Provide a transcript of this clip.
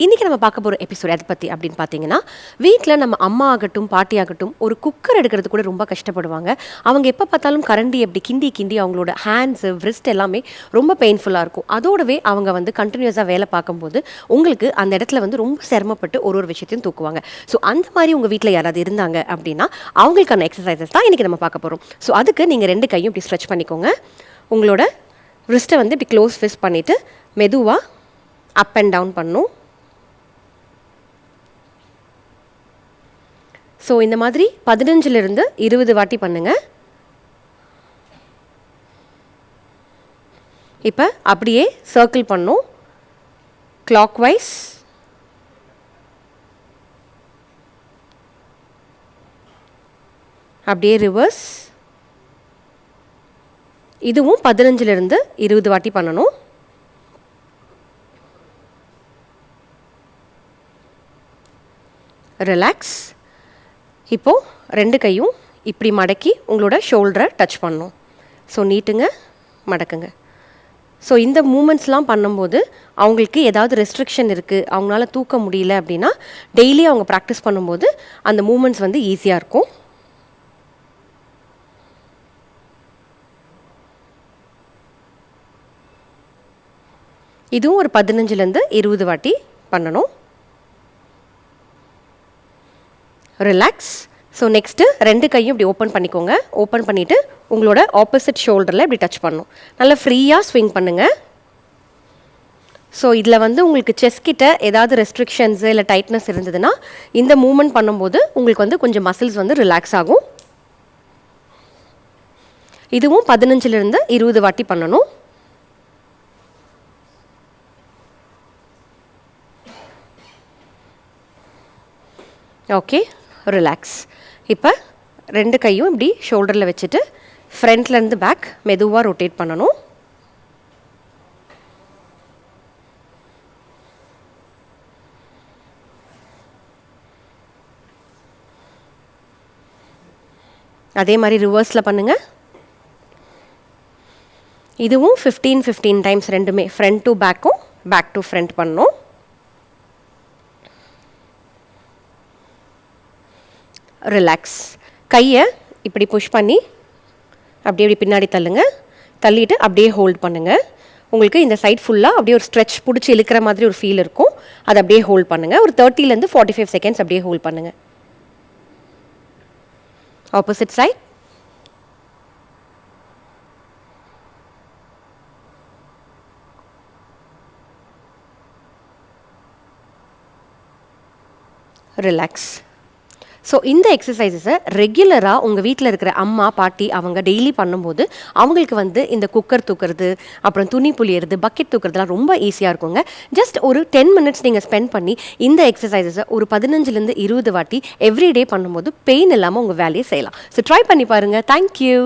இன்றைக்கி நம்ம பார்க்க போகிற எபிசோட் எதை பற்றி அப்படின்னு பார்த்தீங்கன்னா, வீட்டில் நம்ம அம்மா ஆகட்டும் பாட்டி ஆகட்டும் ஒரு குக்கர் எடுக்கிறது கூட ரொம்ப கஷ்டப்படுவாங்க. அவங்க எப்போ பார்த்தாலும் கரண்டி எப்படி கிண்டி கிண்டி அவங்களோட ஹேண்ட்ஸு விரிஸ்ட் எல்லாமே ரொம்ப பெயின்ஃபுல்லாக இருக்கும். அதோடவே அவங்க வந்து கண்டினியூஸாக வேலை பார்க்கும்போது உங்களுக்கு அந்த இடத்துல வந்து ரொம்ப சிரமப்பட்டு ஒரு விஷயத்தையும் தூக்குவாங்க. ஸோ அந்த மாதிரி உங்கள் வீட்டில் யாராவது இருந்தாங்க அப்படின்னா அவங்களுக்கான எக்ஸசைசஸ் தான் இன்றைக்கி நம்ம பார்க்க போகிறோம். ஸோ அதுக்கு நீங்கள் 2 கையும் இப்படி ஸ்ட்ரெச் பண்ணிக்கோங்க. உங்களோட ரிஸ்ட்டை வந்து இப்படி க்ளோஸ் ஃபிஸ்ட் பண்ணிவிட்டு மெதுவாக அப் அண்ட் டவுன் பண்ணணும். ஸோ இந்த மாதிரி 15லிருந்து 20 வாட்டி பண்ணுங்கள். இப்போ அப்படியே சர்க்கிள் பண்ணும் கிளாக் வைஸ். அப்படியே ரிவர்ஸ். இதுவும் 15லிருந்து 20 வாட்டி பண்ணணும். ரிலாக்ஸ். இப்போது 2 கையும் இப்படி மடக்கி உங்களோட ஷோல்டரை டச் பண்ணணும். ஸோ நீட்டுங்க, மடக்குங்க. ஸோ இந்த மூமெண்ட்ஸ்லாம் பண்ணும்போது அவங்களுக்கு ஏதாவது ரெஸ்ட்ரிக்ஷன் இருக்குது, அவங்களால தூக்க முடியல அப்படின்னா டெய்லி அவங்க ப்ராக்டிஸ் பண்ணும்போது அந்த மூமெண்ட்ஸ் வந்து ஈஸியாக இருக்கும். இதுவும் ஒரு 15லேருந்து 20 வாட்டி பண்ணணும். ரிலாக்ஸ். ஸோ நெக்ஸ்ட்டு 2 கையும் இப்படி ஓப்பன் பண்ணிக்கோங்க. ஓப்பன் பண்ணிவிட்டு உங்களோட ஆப்போசிட் ஷோல்டரில் இப்படி டச் பண்ணணும். நல்லா ஃப்ரீயாக ஸ்விங் பண்ணுங்கள். ஸோ இதில் வந்து உங்களுக்கு செஸ்ட் கிட்ட ஏதாவது ரெஸ்ட்ரிக்ஷன்ஸு இல்லை டைட்னஸ் இருந்ததுன்னா இந்த மூமெண்ட் பண்ணும்போது உங்களுக்கு வந்து கொஞ்சம் மசில்ஸ் வந்து ரிலாக்ஸ் ஆகும். இதுவும் 15லிருந்து 20 வாட்டி பண்ணணும். Okay, relax. இப்போ 2 கையும் இப்படி ஷோல்டரில் வச்சுட்டு ஃப்ரண்ட்லேருந்து பேக் மெதுவாக ரொட்டேட் பண்ணணும். அதே மாதிரி ரிவர்ஸில் பண்ணுங்கள். இதுவும் 15 டைம்ஸ் ரெண்டுமே ஃப்ரண்ட் டு பேக்கும் பேக் டு ஃப்ரண்ட் பண்ணணும். ரிலாக்ஸ். கையை இப்படி புஷ் பண்ணி அப்படியே இப்படி பின்னாடி தள்ளுங்க. தள்ளிட்டு அப்படியே ஹோல்ட் பண்ணுங்கள். உங்களுக்கு இந்த சைட் ஃபுல்லாக அப்படியே ஒரு ஸ்ட்ரெச் பிடிச்சி இழுக்கிற மாதிரி ஒரு ஃபீல் இருக்கும். அதை அப்படியே ஹோல்ட் பண்ணுங்கள். ஒரு 30லேருந்து 45 செகண்ட்ஸ் அப்படியே ஹோல்ட் பண்ணுங்கள். Opposite side. ரிலாக்ஸ். ஸோ இந்த எக்ஸசைசஸை ரெகுலராக உங்கள் வீட்டில் இருக்கிற அம்மா பாட்டி அவங்க டெய்லி பண்ணும்போது அவங்களுக்கு வந்து இந்த குக்கர் தூக்குறது, அப்புறம் துணி புளியறது, பக்கெட் தூக்குறதுலாம் ரொம்ப ஈஸியாக இருக்குங்க. ஜஸ்ட் ஒரு 10 மினிட்ஸ் நீங்கள் ஸ்பெண்ட் பண்ணி இந்த எக்ஸசைசஸை ஒரு 15லேருந்து 20 வாட்டி எவ்ரிடே பண்ணும்போது பெயின் இல்லாமல் உங்கள் வேலையை செய்யலாம். ஸோ ட்ரை பண்ணி பாருங்கள். தேங்க்யூ.